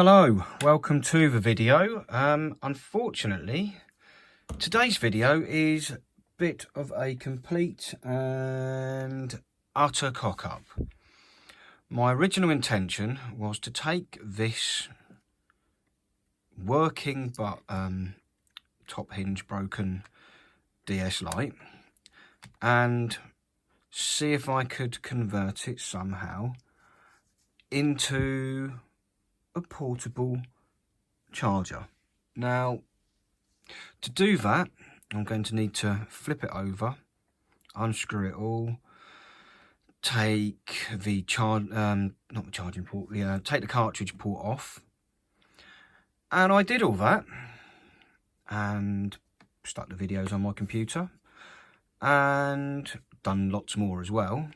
Hello, welcome to the video. Unfortunately, today's video is a bit of a complete and utter cock-up. My original intention was to take this working but top hinge broken DS Lite and see if I could convert it somehow into a portable charger. Now, to do that, I'm going to need to flip it over, unscrew it all, take the not the charging port, take the cartridge port off, and I did all that and stuck the videos on my computer and done lots more as well.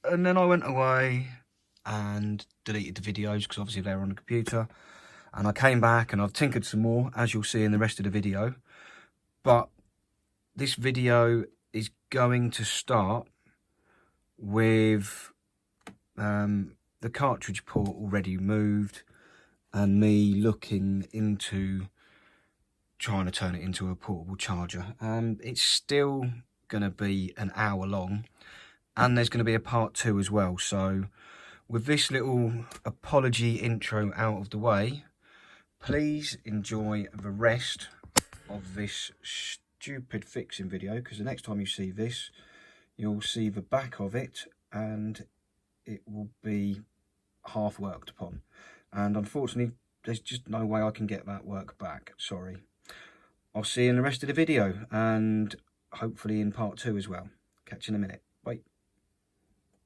And then I went away and deleted the videos because obviously they were on the computer, and I came back and I've tinkered some more, as you'll see in the rest of the video. But this video is going to start with the cartridge port already moved and me looking into trying to turn it into a portable charger. It's still going to be an hour long, and there's going to be a part 2 as well. So with this little apology intro out of the way, please enjoy the rest of this stupid fixing video, because the next time you see this, you'll see the back of it and it will be half worked upon. And unfortunately, there's just no way I can get that work back. Sorry. I'll see you in the rest of the video, and hopefully in part 2 as well. Catch you in a minute. Bye.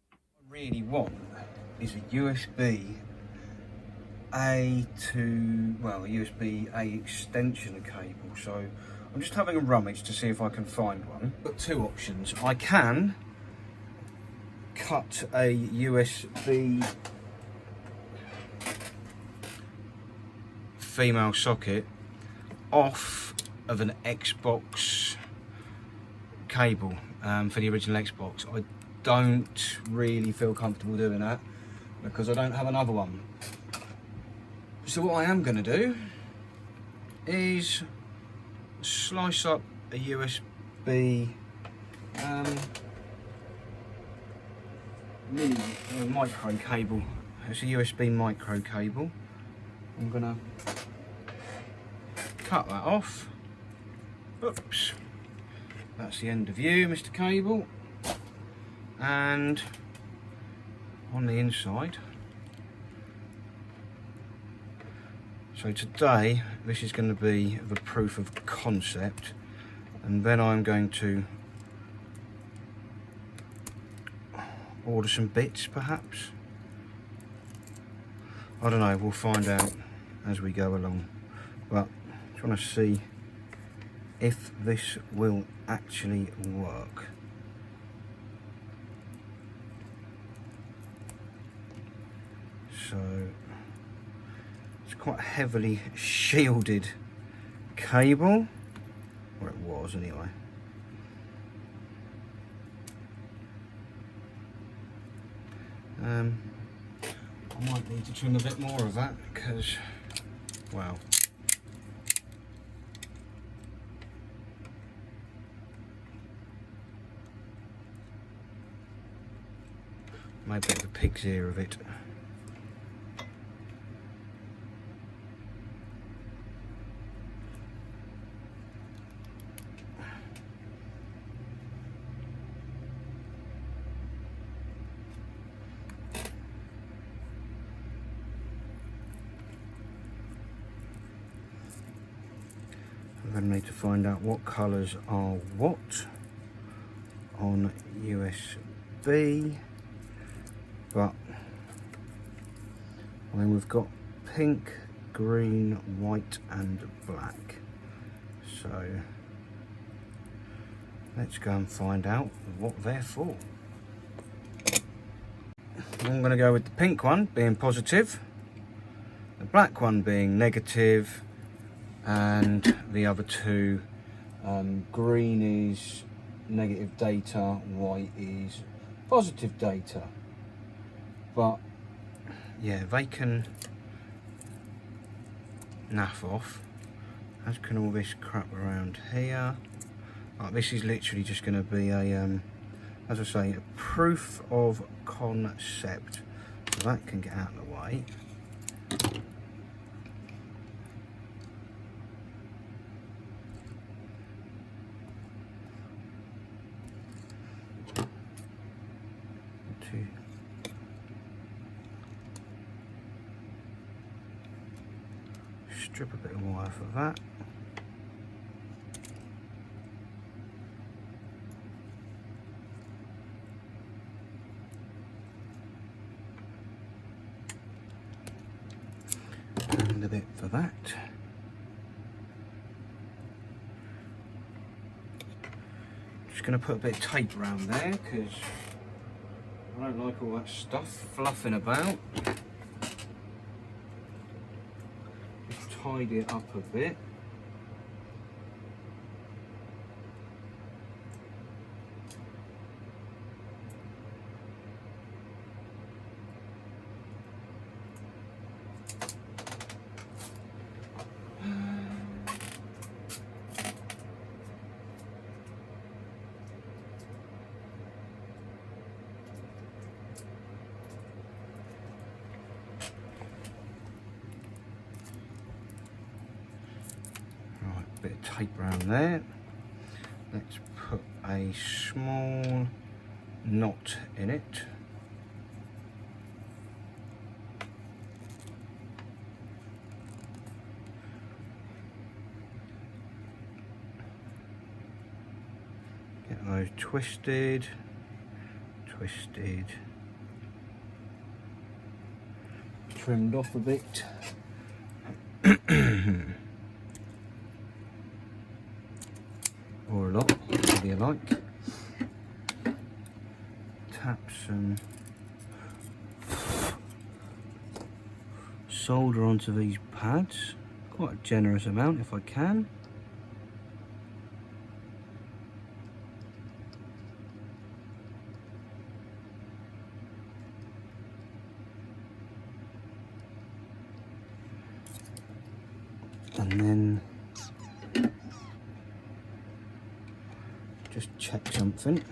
What I really want is a USB A to, well, a USB A extension cable. So I'm just having a rummage to see if I can find one. Got two options. I can cut a USB female socket off of an Xbox cable for the original Xbox. I don't really feel comfortable doing that because I don't have another one. So what I am going to do is slice up a USB mini micro cable. It's a USB micro cable. I'm going to cut that off. Oops. That's the end of you, Mr. Cable. And on the inside. So today, this is going to be the proof of concept, and then I'm going to order some bits, perhaps. I don't know, we'll find out as we go along. But I just want to see if this will actually work. So it's quite a heavily shielded cable, or it was anyway. I might need to trim a bit more of that because, well, made a bit of a pig's ear of it. I'm going to need to find out what colours are what on USB, but I mean, we've got pink, green, white and black. So let's go and find out what they're for. I'm going to go with the pink one being positive, the black one being negative, and the other two, green is negative data, white is positive data. But yeah, they can naff off, as can all this crap around here. This is literally just going to be a, as I say, a proof of concept. So that can get out of the way. Strip a bit of wire for that. And a bit for that. Just going to put a bit of tape around there because I don't like all that stuff fluffing about. Just tidy it up a bit. Bit of tape around there. Let's put a small knot in it. Get those twisted, trimmed off a bit. Or a lot, whatever you like. Tap some solder onto these pads, quite a generous amount if I can. And then just check something.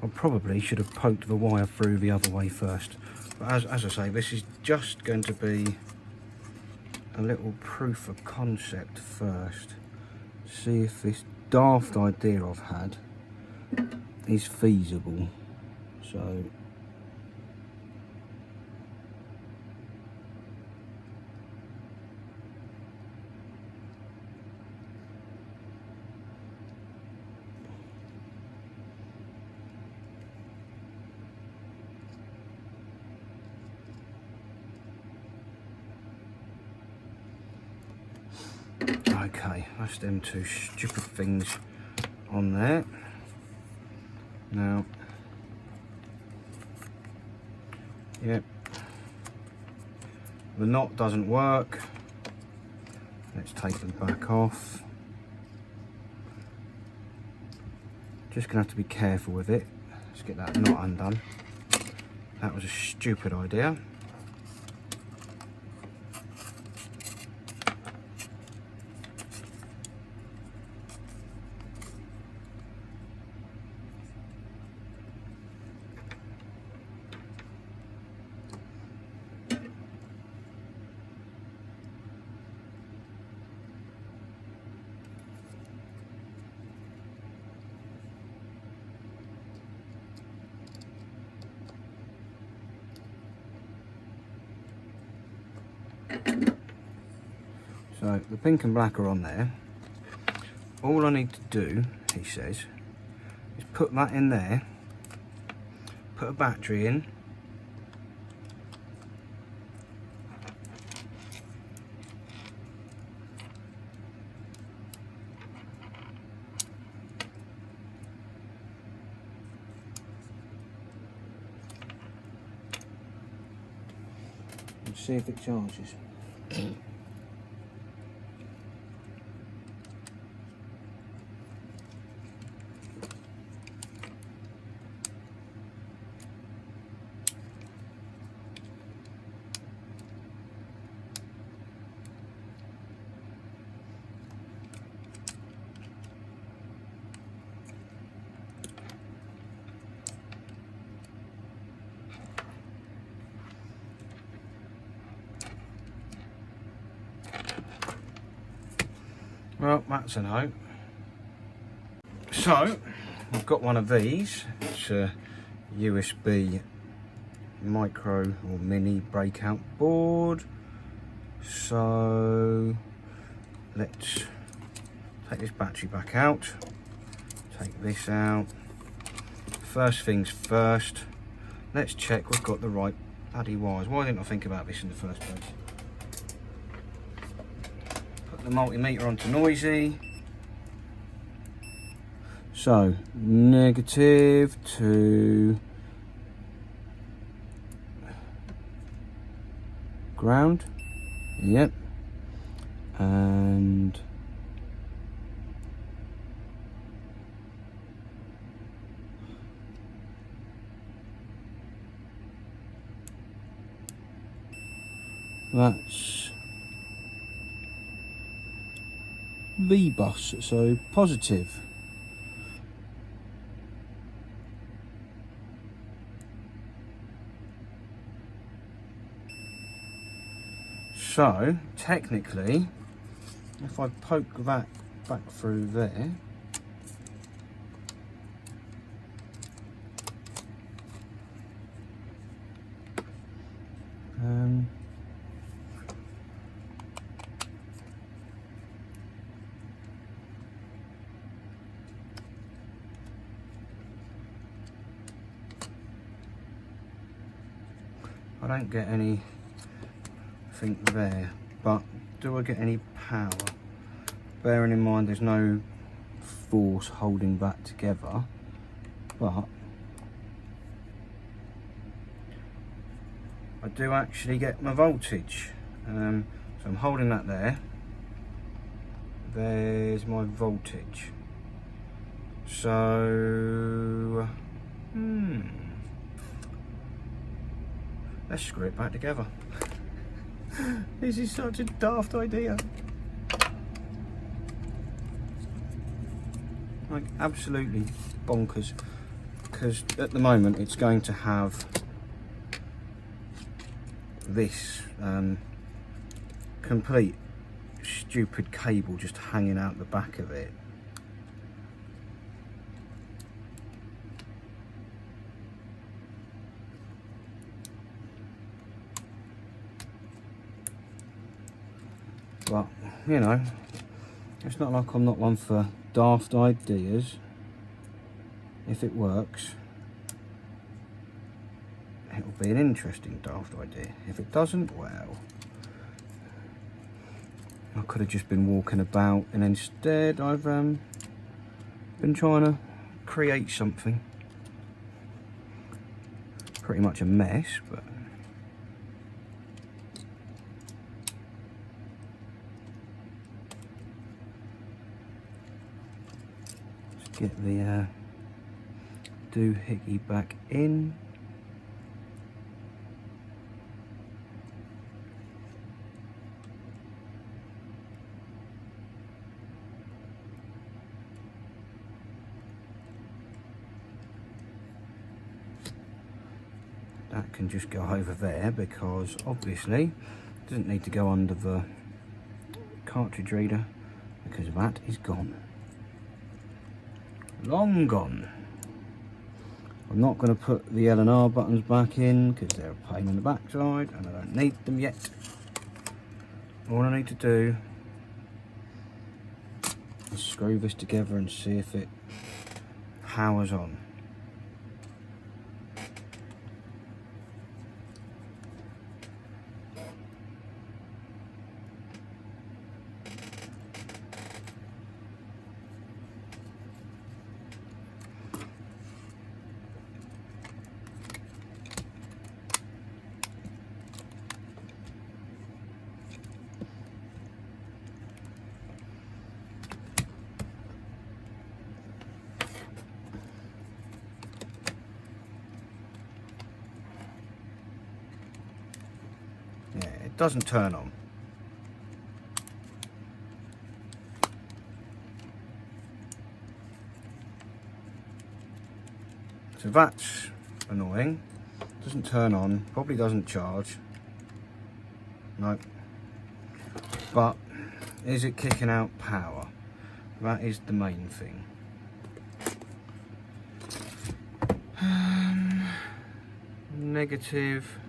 I probably should have poked the wire through the other way first, but as I say, this is just going to be a little proof of concept first. See if this daft idea I've had is feasible. So okay, that's them two stupid things on there. Now, yep, the knot doesn't work. Let's take them back off. Just gonna have to be careful with it. Let's get that knot undone. That was a stupid idea. So the pink and black are on there. All I need to do, he says, is put that in there, put a battery in, see if it charges. Well, that's a no. So, I've got one of these. It's a USB micro or mini breakout board. So, let's take this battery back out. Take this out. First things first, let's check we've got the right bloody wires. Why didn't I think about this in the first place? The multimeter onto noisy. So negative to ground. Yep. And that's V bus, so positive. So technically, if I poke that back through there, I don't get anything there, but do I get any power? Bearing in mind there's no force holding that together, but I do actually get my voltage. So I'm holding that there. There's my voltage. So, let's screw it back together. This is such a daft idea. Like, absolutely bonkers. Because at the moment it's going to have this complete stupid cable just hanging out the back of it. But, you know, it's not like I'm not one for daft ideas. If it works, it'll be an interesting daft idea. If it doesn't, well, I could have just been walking about, and instead I've been trying to create something. Pretty much a mess, but let's get the doohickey back in. That can just go over there because obviously it doesn't need to go under the cartridge reader because that is gone. Long gone. I'm not going to put the L and R buttons back in because they're a pain in the backside and I don't need them yet. All I need to do is screw this together and see if it powers on. doesn't turn on. So that's annoying. Doesn't turn on, probably doesn't charge. Nope. But is it kicking out power? That is the main thing. Negative,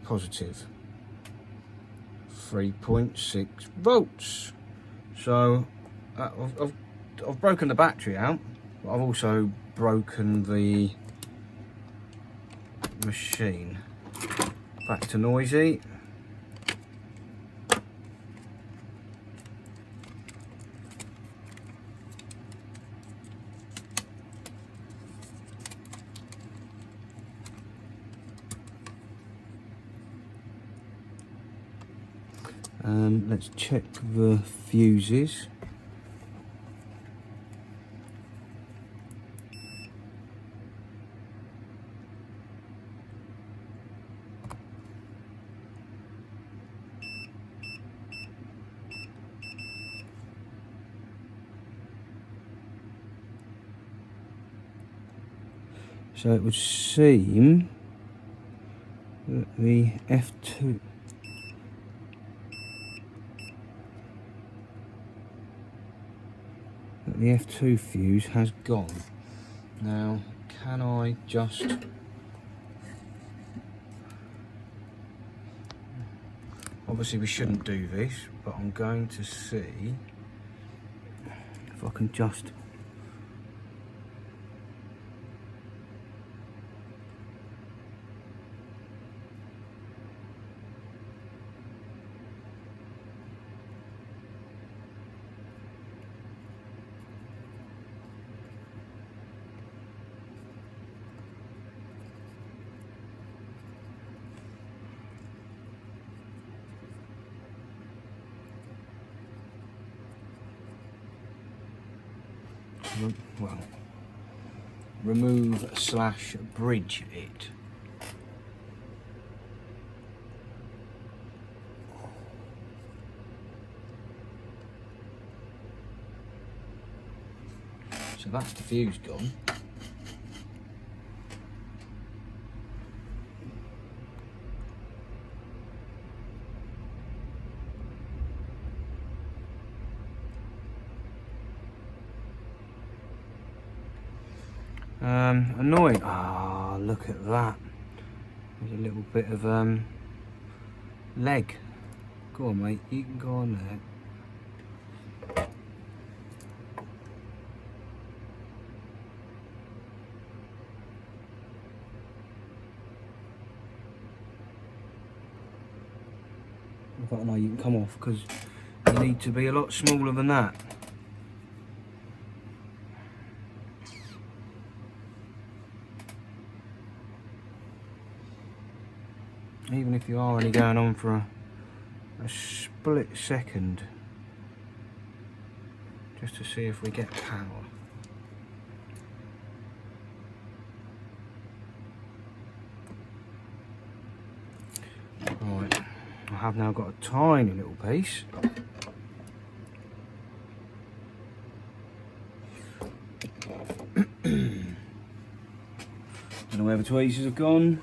positive, 3.6 volts. So I've broken the battery out, but I've also broken the machine. Back to noisy. Let's check the fuses. So it would seem that the F2 fuse has gone. Now, can I just obviously we shouldn't do this, but I'm going to see if I can just well, remove / bridge it. So that's the fuse gone. Annoying. Ah, look at that. There's a little bit of leg. Go on, mate. You can go on there. I don't know. You can come off because you need to be a lot smaller than that. Even if you are only going on for a split second, just to see if we get power. Right, I have now got a tiny little piece. Don't know where the tweezers have gone.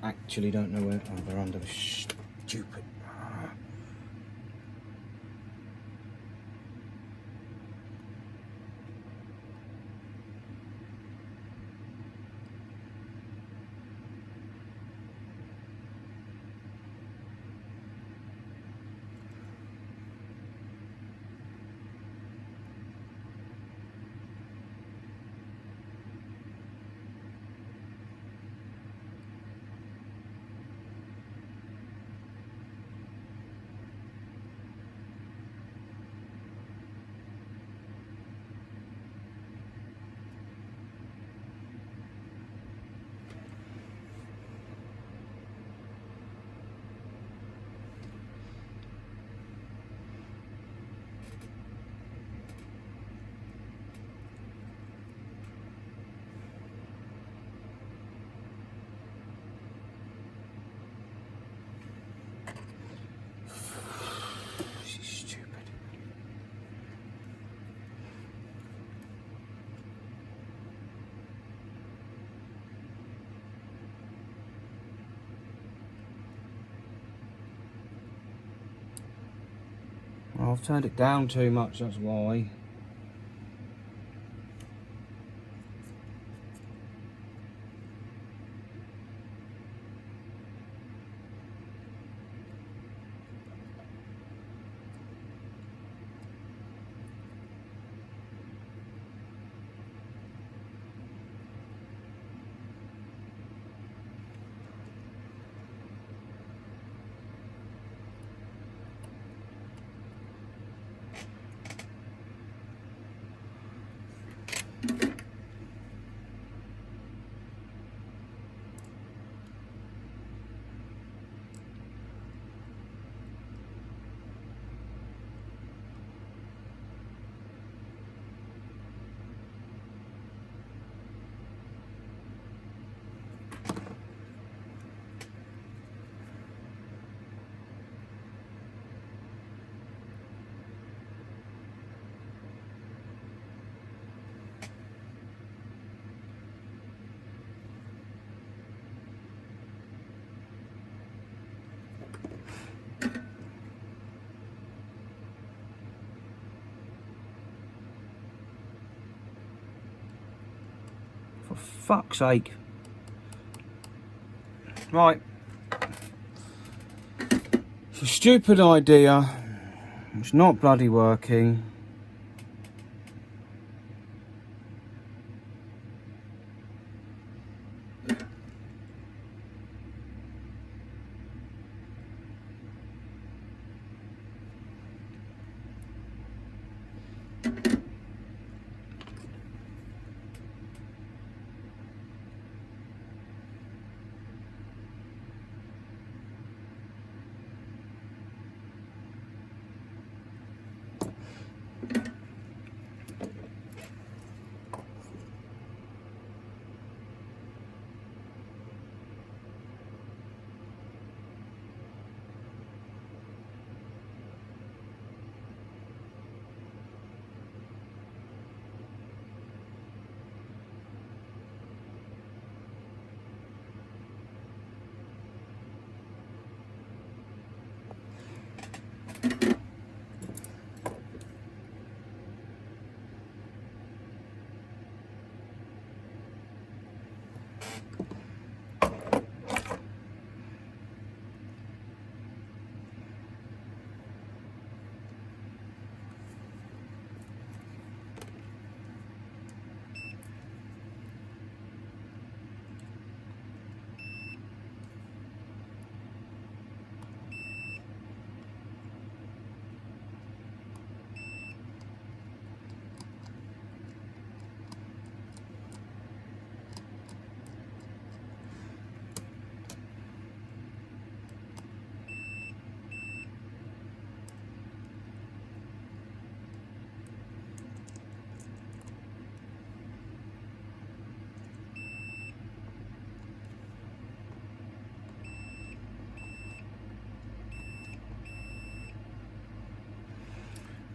I actually don't know where. Oh, they're under the stupid. I've turned it down too much, that's why. For fuck's sake. Right. It's a stupid idea. It's not bloody working.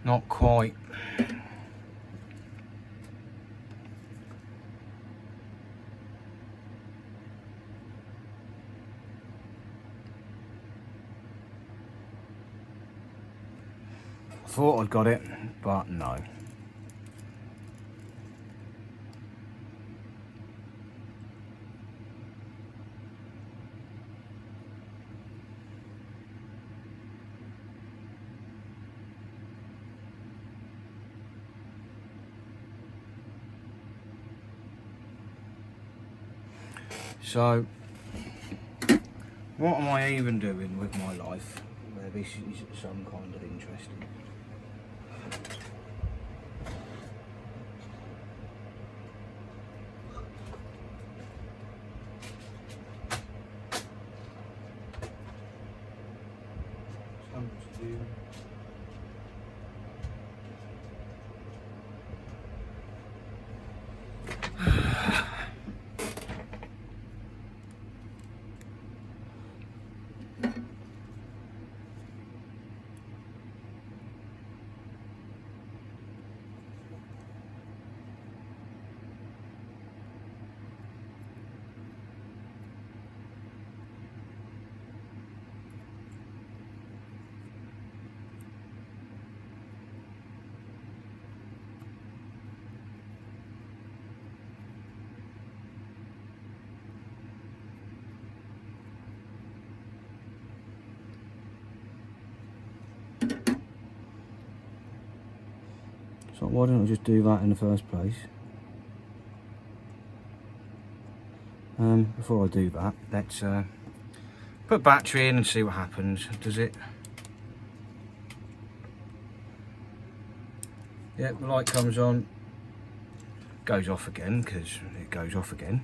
Not quite. Thought I'd got it, but no. So, what am I even doing with my life where this is some kind of interesting? So why don't I just do that in the first place? Before I do that, let's put battery in and see what happens. Does it? Yep, the light comes on, goes off again because it goes off again,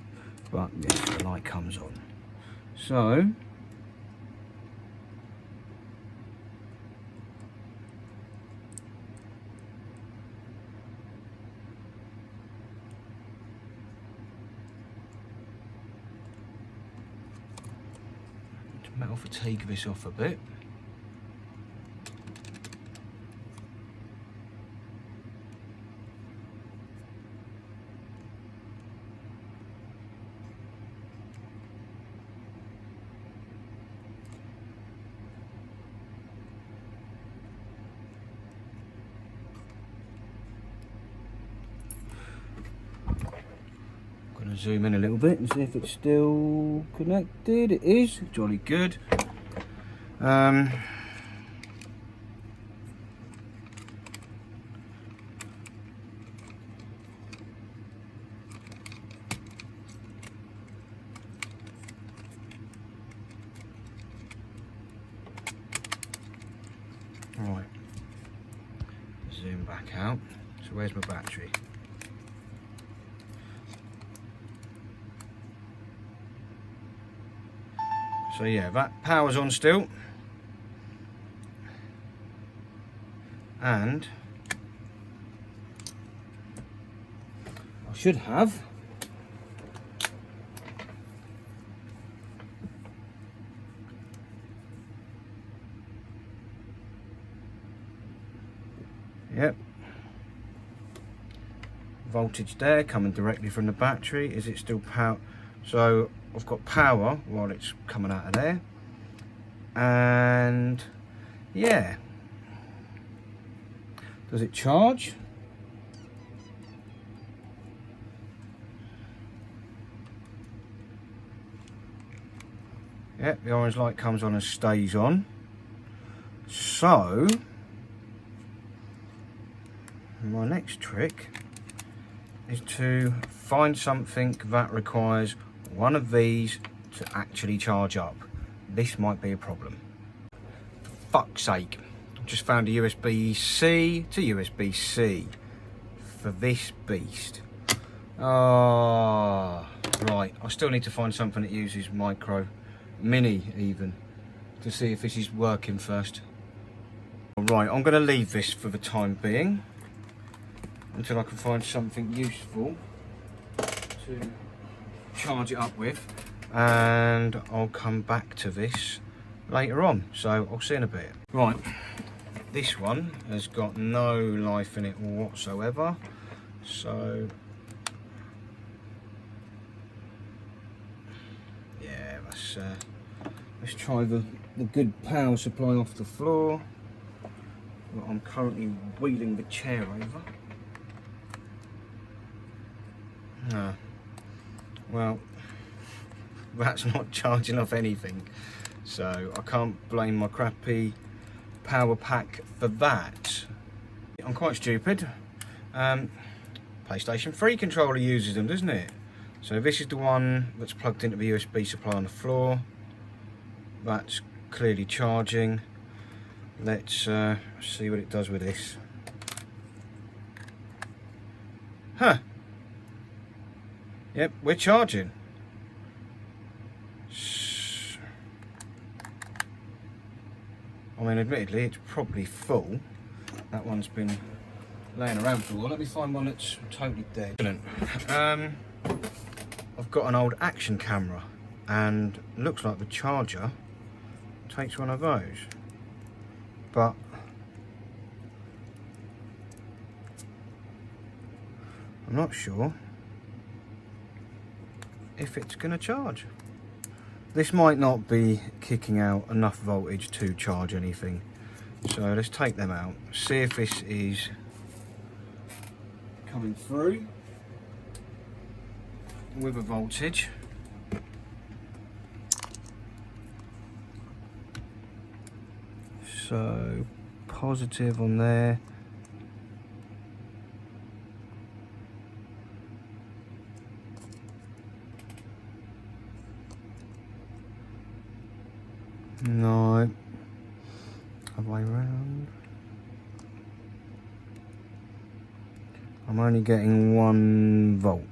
but yes, the light comes on. So metal fatigue this off a bit. Going to zoom in a little bit and see if it's still connected. It is, jolly good. Right, zoom back out. So where's my battery? So yeah, that power's on still, and I should have yep, voltage there coming directly from the battery. Is it still power? So I've got power while it's coming out of there, and yeah, does it charge? Yep, the orange light comes on and stays on. So my next trick is to find something that requires one of these to actually charge up. This might be a problem. For fuck's sake, I've just found a USB-C to USB-C for this beast. Ah, right, I still need to find something that uses micro, mini even, to see if this is working first. Right, I'm going to leave this for the time being until I can find something useful to charge it up with, and I'll come back to this later on, so I'll see you in a bit. Right, this one has got no life in it whatsoever, so yeah, let's try the good power supply off the floor. I'm currently wheeling the chair over. No. Well, that's not charging off anything, so I can't blame my crappy power pack for that. I'm quite stupid. PlayStation 3 controller uses them, doesn't it? So this is the one that's plugged into the USB supply on the floor. That's clearly charging. Let's see what it does with this. Huh. Yep, we're charging. I mean, admittedly, it's probably full. That one's been laying around for a while. Let me find one that's totally dead. I've got an old action camera, and looks like the charger takes one of those. But I'm not sure if it's going to charge. This might not be kicking out enough voltage to charge anything, so let's take them out, see if this is coming through with a voltage. So positive on there, No. Other way round. I'm only getting 1 volt.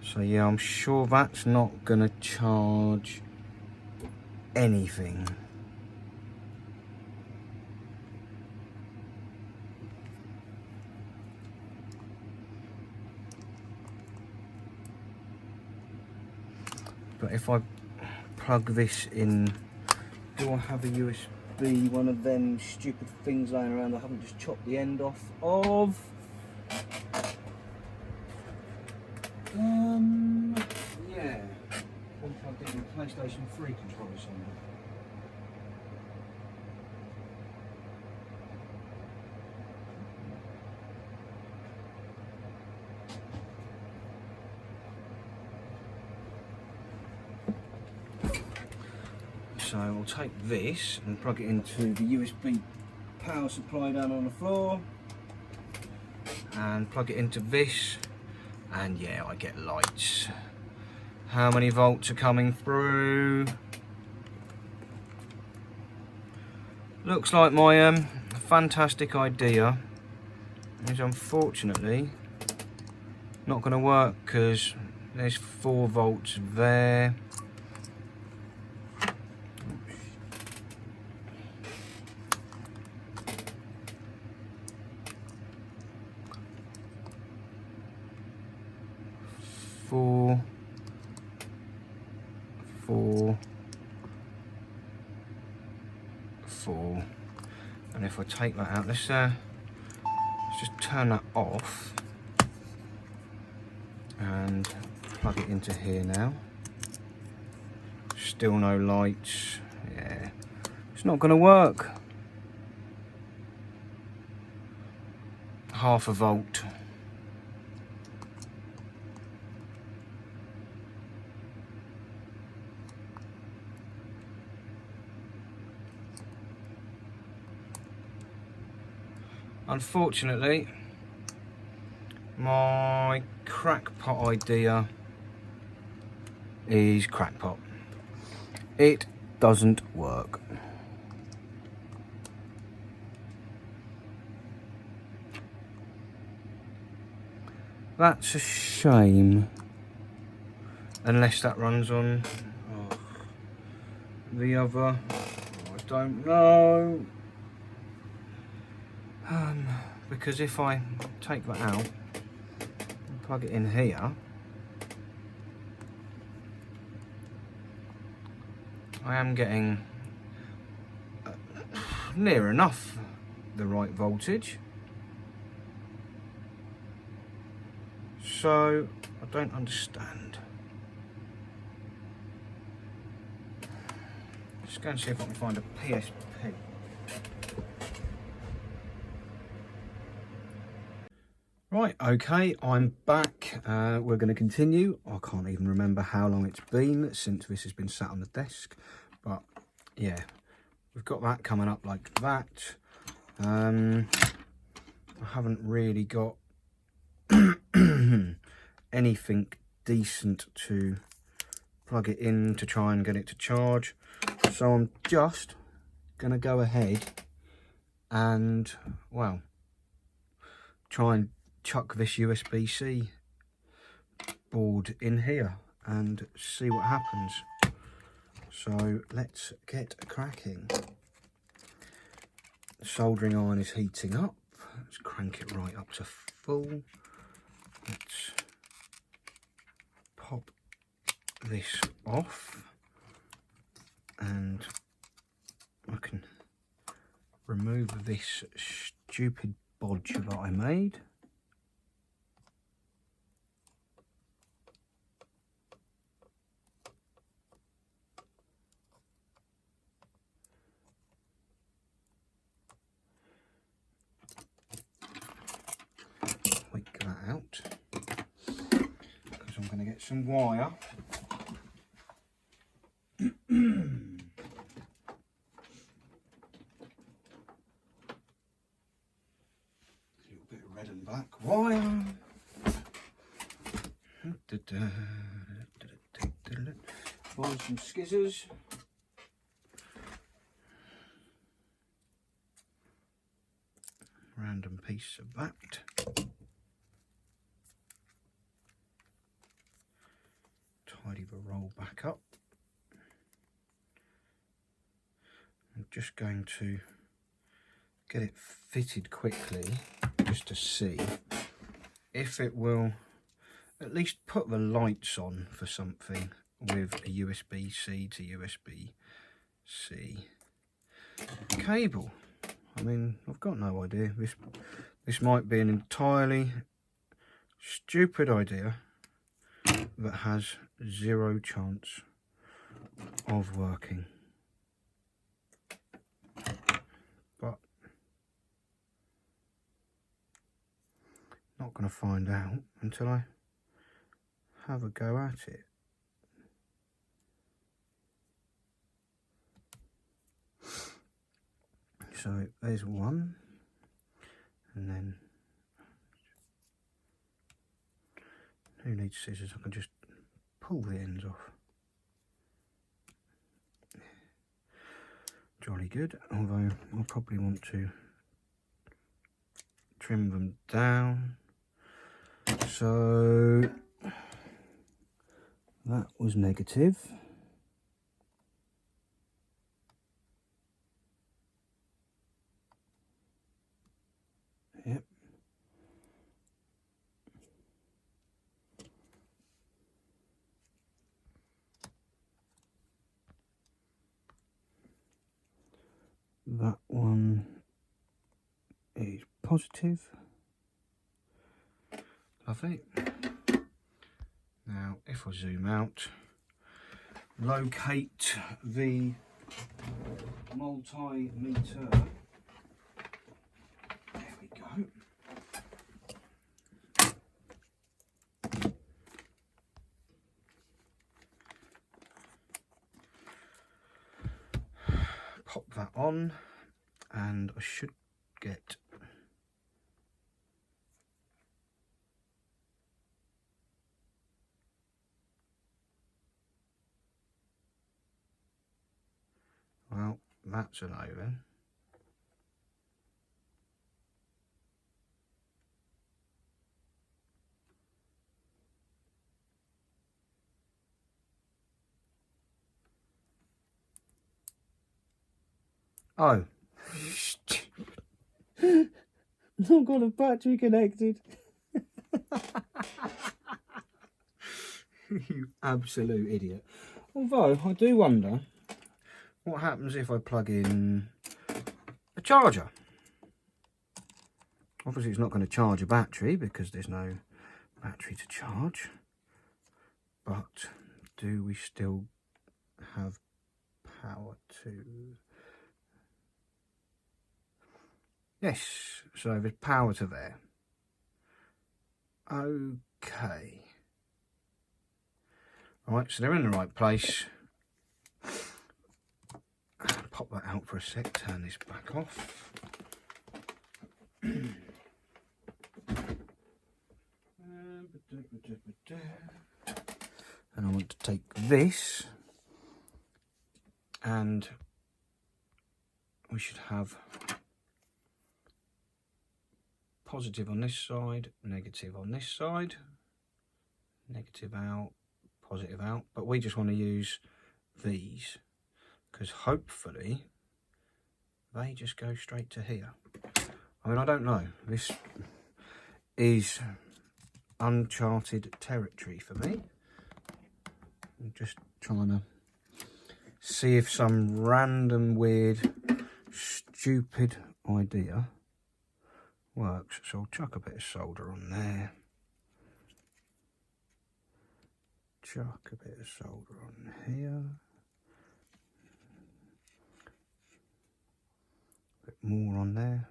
So yeah, I'm sure that's not gonna charge anything. But if I plug this in, do I have a USB, one of them stupid things laying around I haven't just chopped the end off of? Yeah. One plugged in a PlayStation 3 controller somewhere. So I'll take this and plug it into the USB power supply down on the floor and plug it into this, and yeah, I get lights. How many volts are coming through? Looks like my fantastic idea is unfortunately not going to work because there's 4 volts there. Four. And if I take that out, let's just turn that off and plug it into here now. Still no lights. Yeah, it's not going to work. 1/2 volt. Unfortunately, my crackpot idea is crackpot. It doesn't work. That's a shame. Unless that runs on the other, I don't know. Because if I take that out and plug it in here, I am getting near enough the right voltage. So I don't understand. Just go and see if I can find a PSP. Right, okay, I'm back. We're going to continue. I can't even remember how long it's been since this has been sat on the desk. But, yeah, we've got that coming up like that. I haven't really got anything decent to plug it in to try and get it to charge. So I'm just going to go ahead and, well, try and chuck this USB-C board in here and see what happens. So let's get cracking. The soldering iron is heating up. Let's crank it right up to full. Let's pop this off and I can remove this stupid bodge that I made. That out because I'm going to get some wire. A little bit of red and black wire. Find some scissors. Random piece of that. Tidy the roll back up. I'm just going to get it fitted quickly just to see if it will at least put the lights on for something with a USB-C to USB-C cable. I mean, I've got no idea. This might be an entirely stupid idea that has zero chance of working. But not going to find out until I have a go at it. So there's one, and then who needs scissors? I can just pull the ends off. Jolly good, although I'll probably want to trim them down. So that was negative. Yep. That one is positive. Lovely. Now, if I zoom out, locate the multimeter. There we go. Pop that on, and I should get well, that's a no then. Oh. I've got a battery connected. You absolute idiot. Although, I do wonder what happens if I plug in a charger. Obviously, it's not going to charge a battery because there's no battery to charge. But do we still have power to... Yes, so there's power to there. Okay. Alright, so they're in the right place. Pop that out for a sec, turn this back off. And I want to take this, and we should have positive on this side, negative on this side, negative out, positive out, but we just want to use these because hopefully they just go straight to here. I mean, I don't know, this is uncharted territory for me. I'm just trying to see if some random weird stupid idea works. So I'll chuck a bit of solder on there, chuck a bit of solder on here, a bit more on there.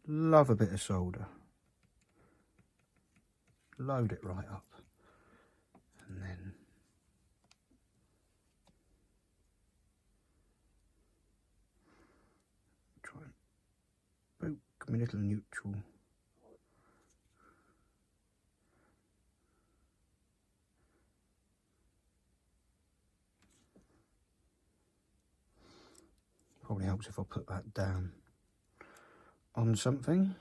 Love a bit of solder. Load it right up, and then try and poke my little neutral. Probably helps if I put that down on something.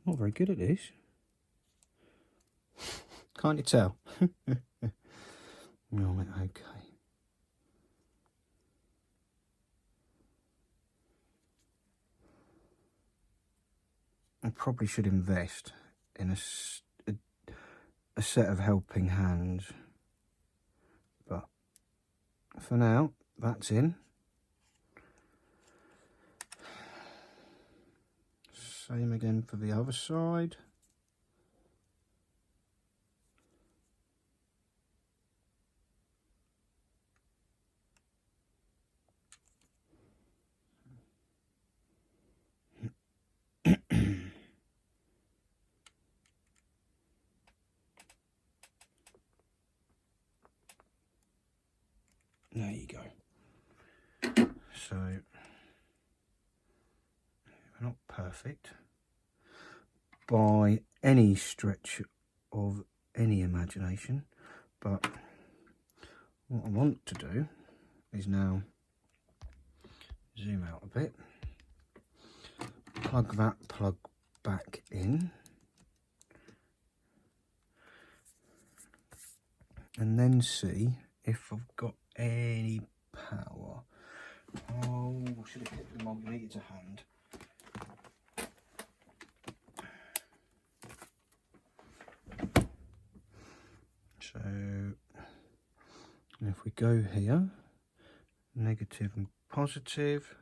Not very good at this. Can't you tell? Right, okay. I probably should invest in a set of helping hands. But for now, that's in. Same again for the other side. There you go. So, we're not perfect by any stretch of any imagination, but what I want to do is now zoom out a bit, plug that plug back in, and then see if I've got any power. Oh, I should have kept the multimeter to hand. So, if we go here, negative and positive,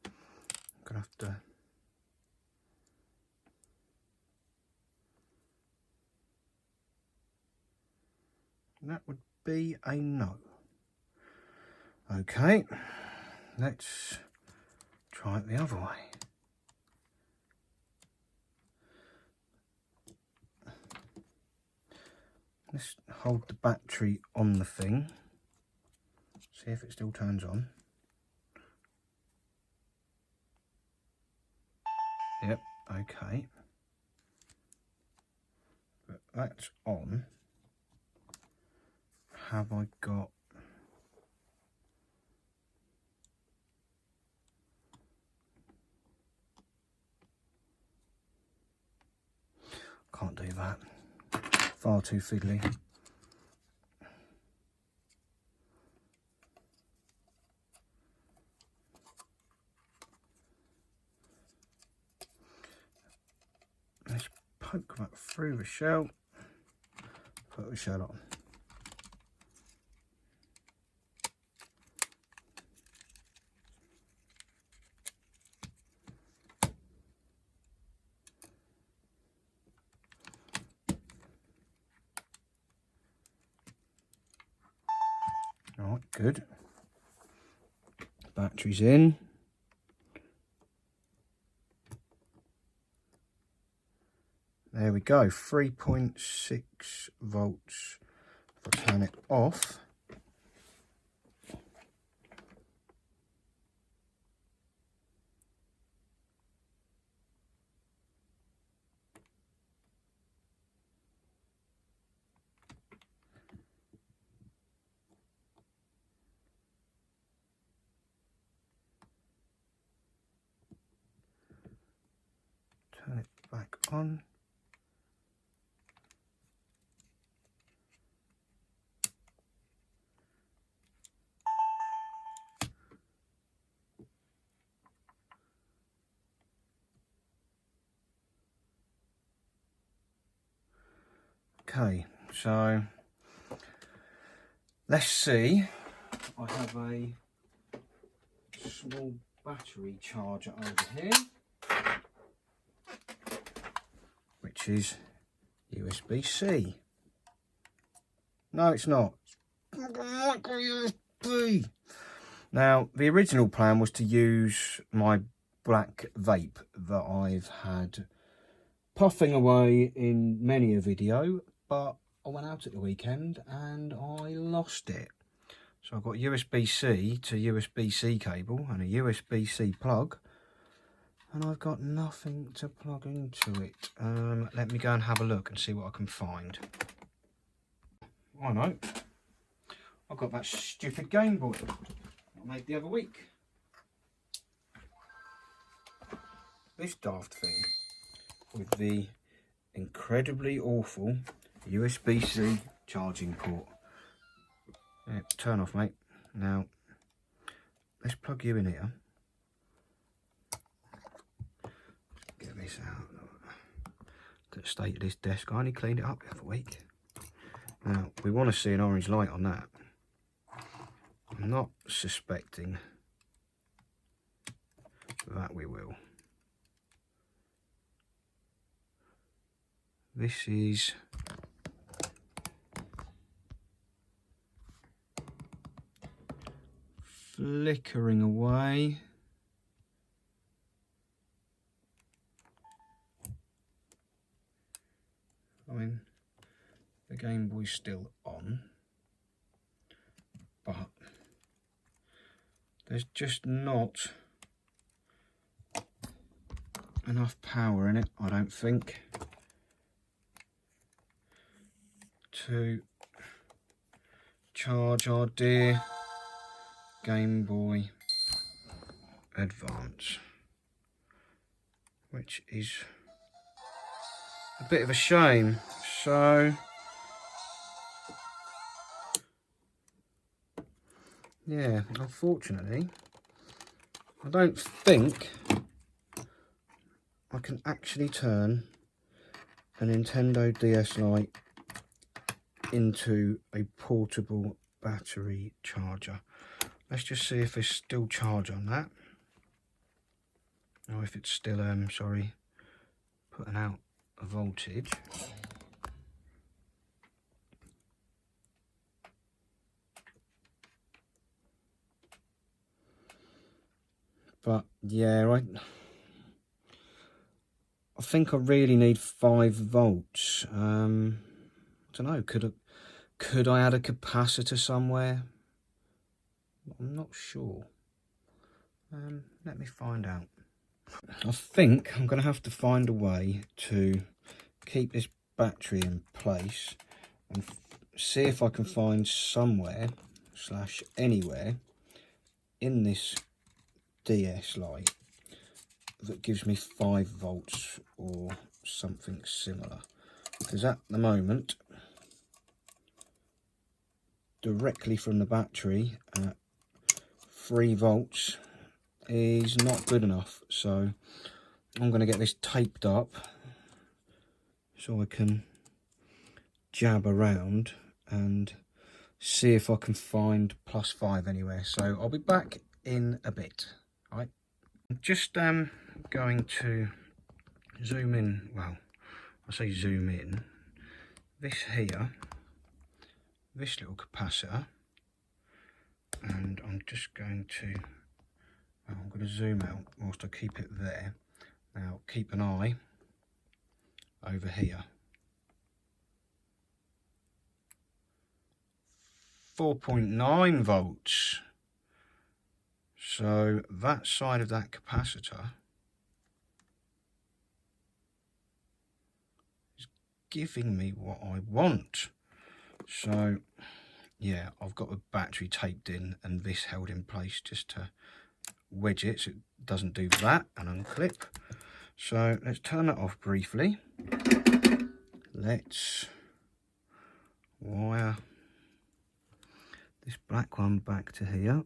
I'm gonna have to that would be a no. Okay, let's try it the other way. Let's hold the battery on the thing, see if it still turns on. Yep, okay. But that's on. Have I got... Can't do that. Far too fiddly. Let's poke that through the shell. Put the shell on. All right, good. Battery's in. There we go, 3.6 volts. If I turn it off, turn it back on. Okay, so let's see. I have a small battery charger over here. which is USB-C. No, it's not. Micro USB. Now, the original plan was to use my black vape that I've had puffing away in many a video, but I went out at the weekend and I lost it. So I've got USB-C to USB-C cable and a USB-C plug, and I've got nothing to plug into it. Let me go and have a look and see what I can find. I know. I've got that stupid Game Boy I made the other week. This daft thing with the incredibly awful USB-C charging port. Yeah, turn off, mate. Now, let's plug you in here. Get this out. Look at the state of this desk. I only cleaned it up the other week. Now, we want to see an orange light on that. I'm not suspecting that we will. This is flickering away. I mean, the Game Boy's still on, but there's just not enough power in it, I don't think, to charge our dear Game Boy Advance, which is a bit of a shame. So yeah, unfortunately, I don't think I can actually turn a Nintendo DS Lite into a portable battery charger. Let's just see if there's still charge on that, or if it's still putting out a voltage. But yeah, I think I really need 5 volts. I don't know, could I add a capacitor somewhere? I'm not sure. Let me find out. I think I'm going to have to find a way to keep this battery in place and see if I can find somewhere / anywhere in this DS Lite that gives me 5 volts or something similar, because at the moment, directly from the battery at 3 volts is not good enough. So I'm going to get this taped up so I can jab around and see if I can find +5 anywhere. So I'll be back in a bit. All right, I'm just going to zoom in. Well, I say zoom in. This here, this little capacitor, and I'm just going to, I'm going to zoom out whilst I keep it there. Now keep an eye over here. 4.9 volts. So that side of that capacitor is giving me what I want. So yeah, I've got the battery taped in and this held in place just to wedge it so it doesn't do that and unclip. So let's turn that off briefly. Let's wire this black one back to here,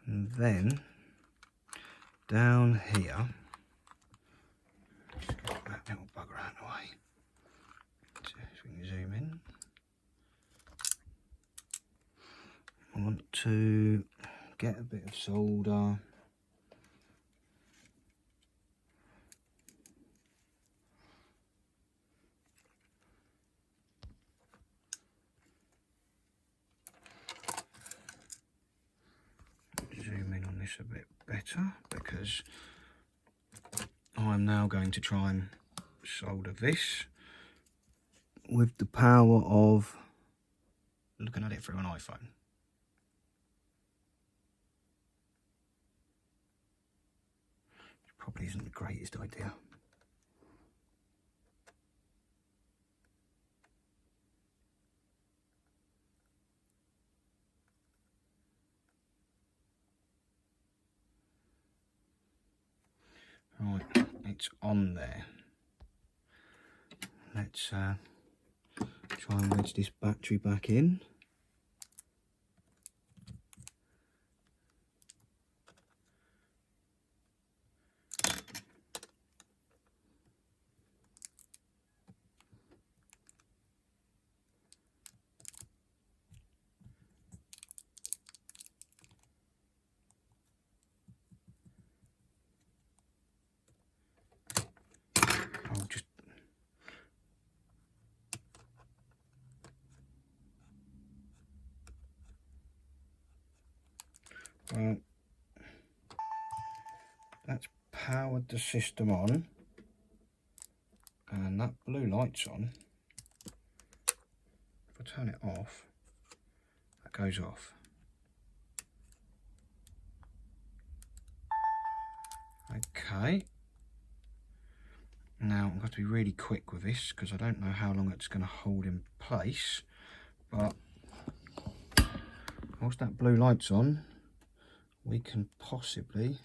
and then down here, just get that little bugger out of the way so we can zoom in. I want to get a bit of solder this a bit better, because I'm now going to try and solder this with the power of looking at it through an iPhone. Which probably isn't the greatest idea. Right, it's on there. Let's try and wedge this battery back in. I'll just well, that's powered the system on, and that blue light's on. If I turn it off, that goes off. Okay. Now I'm going to be really quick with this because I don't know how long it's going to hold in place, but whilst that blue light's on, we can possibly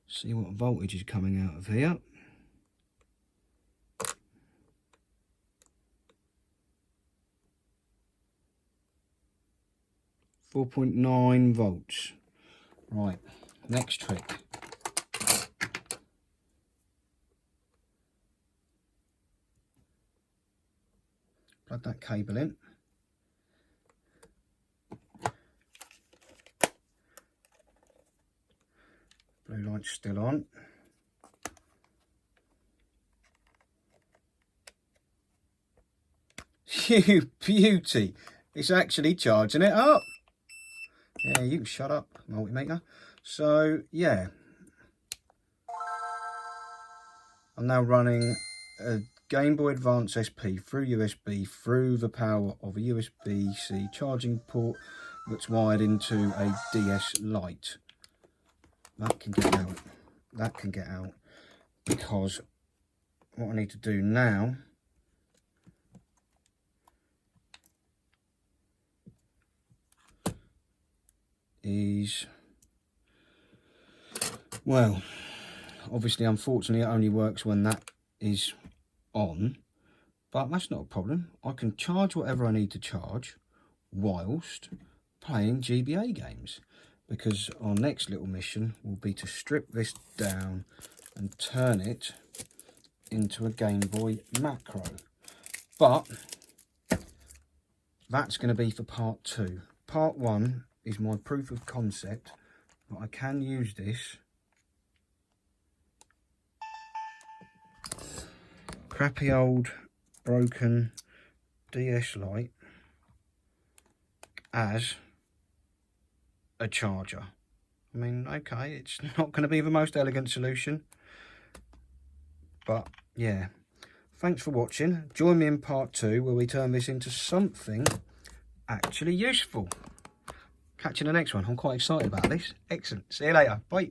see what voltage is coming out of here. .9 volts. Right, next trick. Plug that cable in. Blue light's still on. You beauty! It's actually charging it up. Yeah, you can shut up, multimeter. So, yeah. I'm now running a Game Boy Advance SP through USB through the power of a USB-C charging port that's wired into a DS Lite. That can get out. That can get out, because what I need to do now is, well, obviously, unfortunately, it only works when that is on, but that's not a problem. I can charge whatever I need to charge whilst playing GBA games, because our next little mission will be to strip this down and turn it into a Gameboy Macro. But that's going to be for part 2. Part 1 is my proof of concept that I can use this crappy old broken DS Lite as a charger. I mean, okay, it's not going to be the most elegant solution, but yeah. Thanks for watching. Join me in part 2 where we turn this into something actually useful. Catch you in the next one. I'm quite excited about this. Excellent. See you later. Bye.